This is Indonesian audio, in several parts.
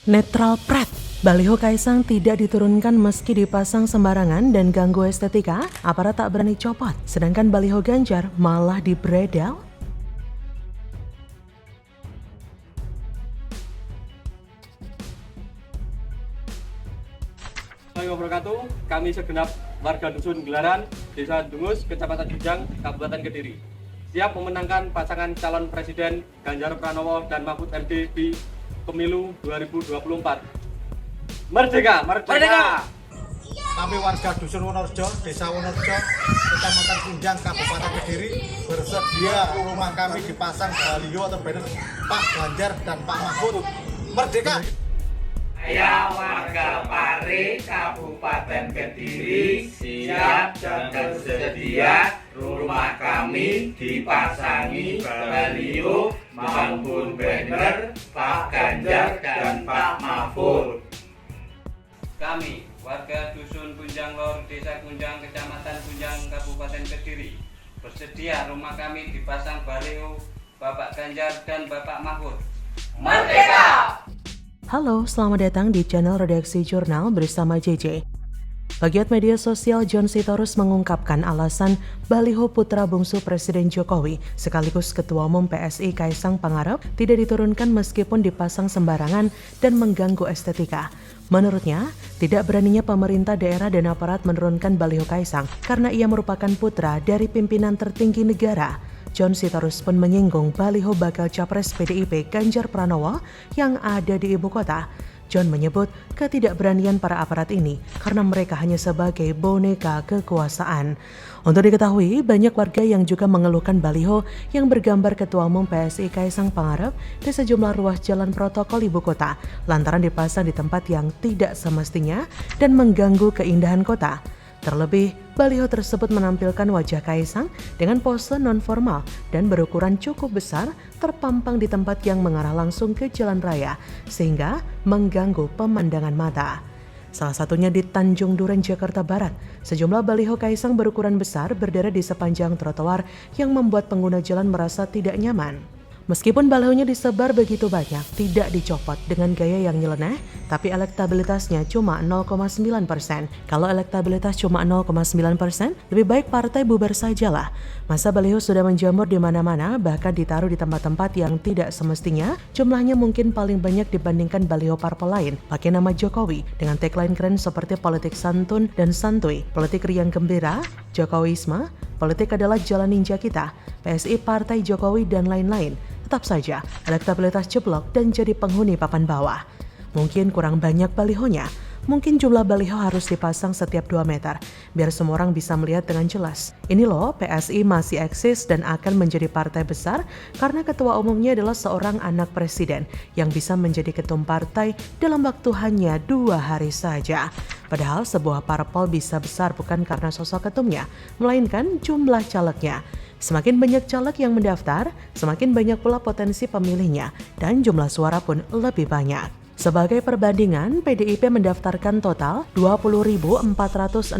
Netral pret. Baliho Kaisang tidak diturunkan meski dipasang sembarangan dan ganggu estetika, aparat tak berani copot. Sedangkan baliho Ganjar malah dibredel. Assalamualaikum wabarakatuh. Kami segenap warga Dusun Gelaran, Desa Dungus, Kecamatan Jujang, Kabupaten Kediri, siap memenangkan pasangan calon presiden Ganjar Pranowo dan Mahfud MD di Pemilu 2024. Merdeka, merdeka! Kami warga Dusun Wonorejo, Desa Wonorejo, Kecamatan Kunjang, Kabupaten Kediri bersedia rumah kami dipasang baliho atau banner Pak Ganjar dan Pak Mahfud. Merdeka! Saya warga Pare, Kabupaten Kediri, siap dan bersedia rumah kami dipasangi baliho maupun banner Pak Ganjar dan Pak Mahfud. Kami, warga Dusun Kunjang Lor, Desa Kunjang, Kecamatan Kunjang, Kabupaten Kediri, bersedia rumah kami dipasang baliho Bapak Ganjar dan Bapak Mahfud. Merdeka! Halo, selamat datang di channel Redaksi Jurnal bersama JJ. Pegiat media sosial John Sitorus mengungkapkan alasan baliho putra bungsu Presiden Jokowi sekaligus Ketua Umum PSI Kaisang Pangarep tidak diturunkan meskipun dipasang sembarangan dan mengganggu estetika. Menurutnya, tidak beraninya pemerintah daerah dan aparat menurunkan baliho Kaisang karena ia merupakan putra dari pimpinan tertinggi negara. John Sitorus pun menyinggung baliho bakal capres PDIP Ganjar Pranowo yang ada di ibu kota. John menyebut ketidakberanian para aparat ini karena mereka hanya sebagai boneka kekuasaan. Untuk diketahui, banyak warga yang juga mengeluhkan baliho yang bergambar Ketua Umum PSI Kaisang Pangarep di sejumlah ruas jalan protokol ibu kota lantaran dipasang di tempat yang tidak semestinya dan mengganggu keindahan kota. Terlebih, baliho tersebut menampilkan wajah Kaisang dengan pose non-formal dan berukuran cukup besar terpampang di tempat yang mengarah langsung ke jalan raya sehingga mengganggu pemandangan mata. Salah satunya di Tanjung Duren, Jakarta Barat. Sejumlah baliho Kaisang berukuran besar berderet di sepanjang trotoar yang membuat pengguna jalan merasa tidak nyaman. Meskipun balihonya disebar begitu banyak, tidak dicopot dengan gaya yang nyeleneh, tapi elektabilitasnya cuma 0,9%. Kalau elektabilitas cuma 0,9%, lebih baik partai bubar sajalah. Masa baliho sudah menjamur di mana-mana, bahkan ditaruh di tempat-tempat yang tidak semestinya, jumlahnya mungkin paling banyak dibandingkan baliho parpol lain. Pakai nama Jokowi, dengan tagline keren seperti politik santun dan santuy, politik riang gembira, Jokowisme, politik adalah jalan ninja kita, PSI Partai Jokowi, dan lain-lain. Tetap saja, elektabilitas jeblok dan jadi penghuni papan bawah. Mungkin kurang banyak balihonya, mungkin jumlah baliho harus dipasang setiap 2 meter, biar semua orang bisa melihat dengan jelas. Ini loh, PSI masih eksis dan akan menjadi partai besar karena ketua umumnya adalah seorang anak presiden yang bisa menjadi ketum partai dalam waktu hanya 2 hari saja. Padahal sebuah parpol bisa besar bukan karena sosok ketumnya, melainkan jumlah calegnya. Semakin banyak caleg yang mendaftar, semakin banyak pula potensi pemilihnya, dan jumlah suara pun lebih banyak. Sebagai perbandingan, PDIP mendaftarkan total 20.462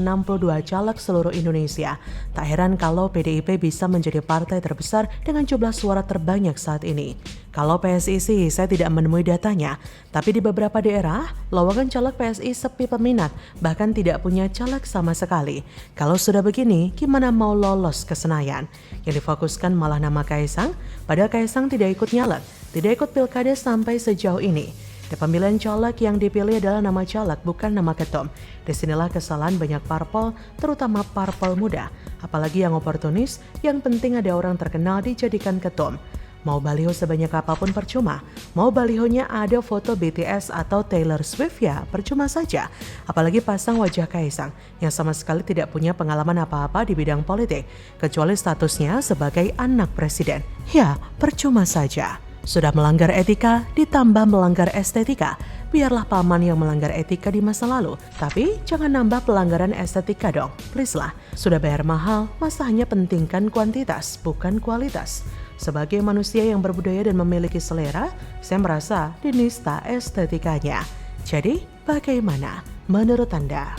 caleg seluruh Indonesia. Tak heran kalau PDIP bisa menjadi partai terbesar dengan jumlah suara terbanyak saat ini. Kalau PSI sih, saya tidak menemui datanya. Tapi di beberapa daerah, lowongan caleg PSI sepi peminat, bahkan tidak punya caleg sama sekali. Kalau sudah begini, gimana mau lolos ke Senayan? Yang difokuskan malah nama Kaisang, padahal Kaisang tidak ikut nyalek, tidak ikut pilkada sampai sejauh ini. Di pemilihan caleg yang dipilih adalah nama caleg, bukan nama ketum. Disinilah kesalahan banyak parpol, terutama parpol muda. Apalagi yang oportunis, yang penting ada orang terkenal dijadikan ketum. Mau baliho sebanyak apapun percuma. Mau balihonya ada foto BTS atau Taylor Swift ya percuma saja. Apalagi pasang wajah Kaisang yang sama sekali tidak punya pengalaman apa-apa di bidang politik. Kecuali statusnya sebagai anak presiden. Ya, percuma saja. Sudah melanggar etika, ditambah melanggar estetika. Biarlah paman yang melanggar etika di masa lalu. Tapi jangan nambah pelanggaran estetika dong. Please lah, sudah bayar mahal, masa hanya pentingkan kuantitas, bukan kualitas. Sebagai manusia yang berbudaya dan memiliki selera, saya merasa dinista estetikanya. Jadi, bagaimana menurut Anda?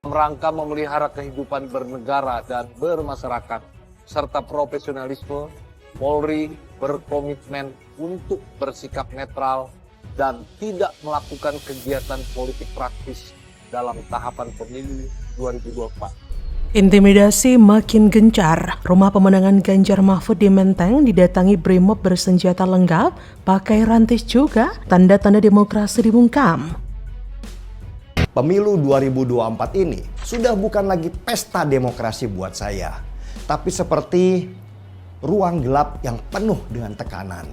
rangka memelihara kehidupan bernegara dan bermasyarakat, serta profesionalisme, Polri berkomitmen untuk bersikap netral dan tidak melakukan kegiatan politik praktis dalam tahapan pemilu 2024. Intimidasi makin gencar. Rumah pemenangan Ganjar Mahfud di Menteng didatangi brimob bersenjata lengkap, pakai rantis juga, tanda-tanda demokrasi dibungkam. Pemilu 2024 ini sudah bukan lagi pesta demokrasi buat saya, tapi seperti ruang gelap yang penuh dengan tekanan.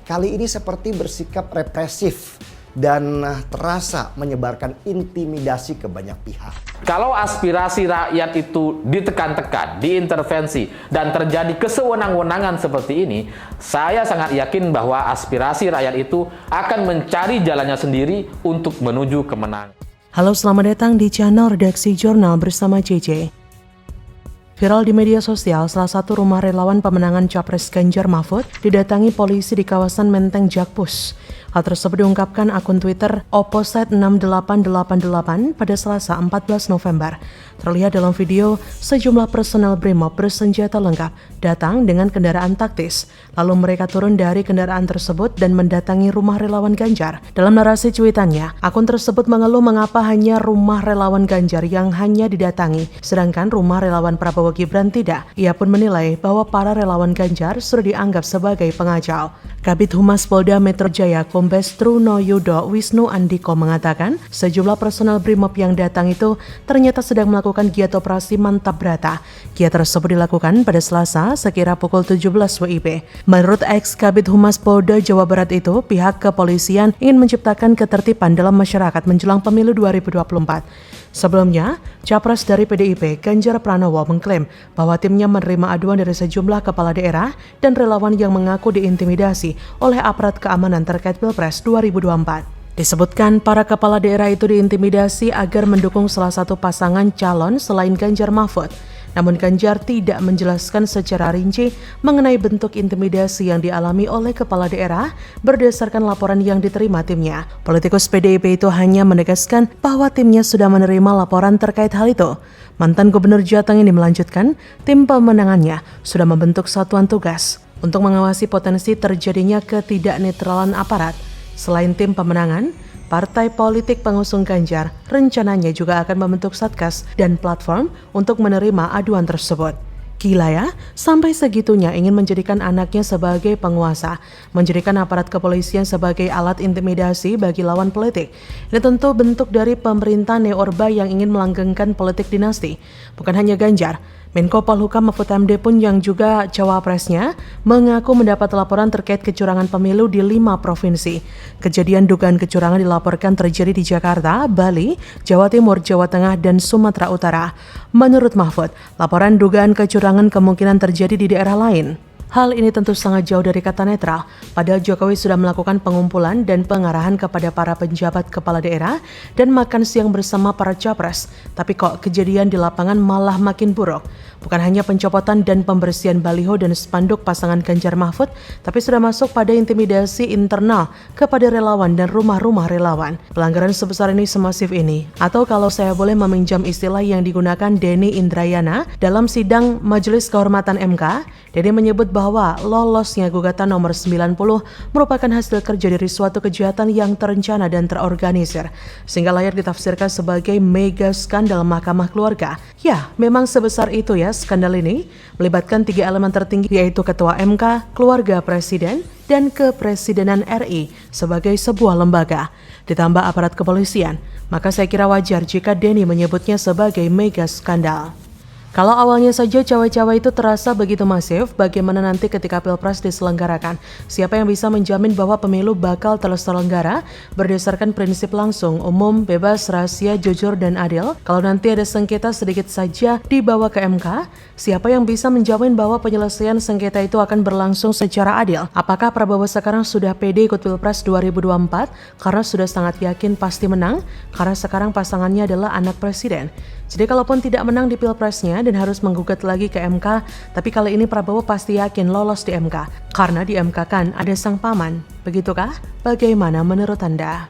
Kali ini seperti bersikap represif dan terasa menyebarkan intimidasi ke banyak pihak. Kalau aspirasi rakyat itu ditekan-tekan, diintervensi, dan terjadi kesewenang-wenangan seperti ini, saya sangat yakin bahwa aspirasi rakyat itu akan mencari jalannya sendiri untuk menuju kemenangan. Halo, selamat datang di channel Redaksi Jurnal bersama JJ. Viral di media sosial, salah satu rumah relawan pemenangan Capres Ganjar Mahfud didatangi polisi di kawasan Menteng Jakpus. Hal tersebut diungkapkan akun Twitter Opposite6888 pada Selasa 14 November. Terlihat dalam video, sejumlah personel Brimob bersenjata lengkap datang dengan kendaraan taktis. Lalu mereka turun dari kendaraan tersebut dan mendatangi rumah relawan Ganjar. Dalam narasi cuitannya, akun tersebut mengeluh mengapa hanya rumah relawan Ganjar yang hanya didatangi, sedangkan rumah relawan Prabowo Gibran tidak. Ia pun menilai bahwa para relawan Ganjar sudah dianggap sebagai pengacau. Kabid Humas Polda Metro Jaya Kombes Truno Yudo Wisnu Andiko mengatakan sejumlah personel Brimob yang datang itu ternyata sedang melakukan giat operasi Mantap Brata. Giat tersebut dilakukan pada Selasa sekira pukul 17 WIB. Menurut ex-Kabid Humas Polda Jawa Barat itu, pihak kepolisian ingin menciptakan ketertiban dalam masyarakat menjelang pemilu 2024. Sebelumnya, Capres dari PDIP Ganjar Pranowo mengklaim bahwa timnya menerima aduan dari sejumlah kepala daerah dan relawan yang mengaku diintimidasi oleh aparat keamanan terkait Pilpres 2024. Disebutkan para kepala daerah itu diintimidasi agar mendukung salah satu pasangan calon selain Ganjar Mahfud. Namun Ganjar tidak menjelaskan secara rinci mengenai bentuk intimidasi yang dialami oleh kepala daerah berdasarkan laporan yang diterima timnya. Politikus PDIP itu hanya menegaskan bahwa timnya sudah menerima laporan terkait hal itu. Mantan Gubernur Jateng ini melanjutkan, tim pemenangannya sudah membentuk satuan tugas untuk mengawasi potensi terjadinya ketidaknetralan aparat. Selain tim pemenangan, partai politik pengusung Ganjar rencananya juga akan membentuk satgas dan platform untuk menerima aduan tersebut. Gila ya, sampai segitunya ingin menjadikan anaknya sebagai penguasa, menjadikan aparat kepolisian sebagai alat intimidasi bagi lawan politik. Ini tentu bentuk dari pemerintah neo-orba yang ingin melanggengkan politik dinasti. Bukan hanya Ganjar, Menko Polhukam Mahfud MD pun yang juga cawapresnya mengaku mendapat laporan terkait kecurangan pemilu di 5 provinsi. Kejadian dugaan kecurangan dilaporkan terjadi di Jakarta, Bali, Jawa Timur, Jawa Tengah, dan Sumatera Utara. Menurut Mahfud, laporan dugaan kecurangan kemungkinan terjadi di daerah lain. Hal ini tentu sangat jauh dari kata netral, padahal Jokowi sudah melakukan pengumpulan dan pengarahan kepada para penjabat kepala daerah dan makan siang bersama para capres. Tapi kok kejadian di lapangan malah makin buruk? Bukan hanya pencopotan dan pembersihan baliho dan spanduk pasangan Ganjar Mahfud, tapi sudah masuk pada intimidasi internal kepada relawan dan rumah-rumah relawan. Pelanggaran sebesar ini semasif ini, atau kalau saya boleh meminjam istilah yang digunakan Denny Indrayana dalam sidang Majelis Kehormatan MK, Denny menyebut bahwa lolosnya gugatan nomor 90 merupakan hasil kerja dari suatu kejahatan yang terencana dan terorganisir, sehingga layak ditafsirkan sebagai mega skandal Mahkamah Keluarga. Ya, memang sebesar itu ya skandal ini, melibatkan 3 elemen tertinggi yaitu Ketua MK, Keluarga Presiden, dan Kepresidenan RI sebagai sebuah lembaga, ditambah aparat kepolisian. Maka saya kira wajar jika Denny menyebutnya sebagai mega skandal. Kalau awalnya saja cawe-cawe itu terasa begitu masif, bagaimana nanti ketika Pilpres diselenggarakan? Siapa yang bisa menjamin bahwa pemilu bakal terselenggara berdasarkan prinsip langsung, umum, bebas, rahasia, jujur, dan adil? Kalau nanti ada sengketa sedikit saja dibawa ke MK, siapa yang bisa menjamin bahwa penyelesaian sengketa itu akan berlangsung secara adil? Apakah Prabowo sekarang sudah pede ikut Pilpres 2024 karena sudah sangat yakin pasti menang? Karena sekarang pasangannya adalah anak presiden. Jadi kalaupun tidak menang di Pilpresnya dan harus menggugat lagi ke MK, tapi kali ini Prabowo pasti yakin lolos di MK. Karena di MK kan ada sang paman. Begitukah? Bagaimana menurut Anda?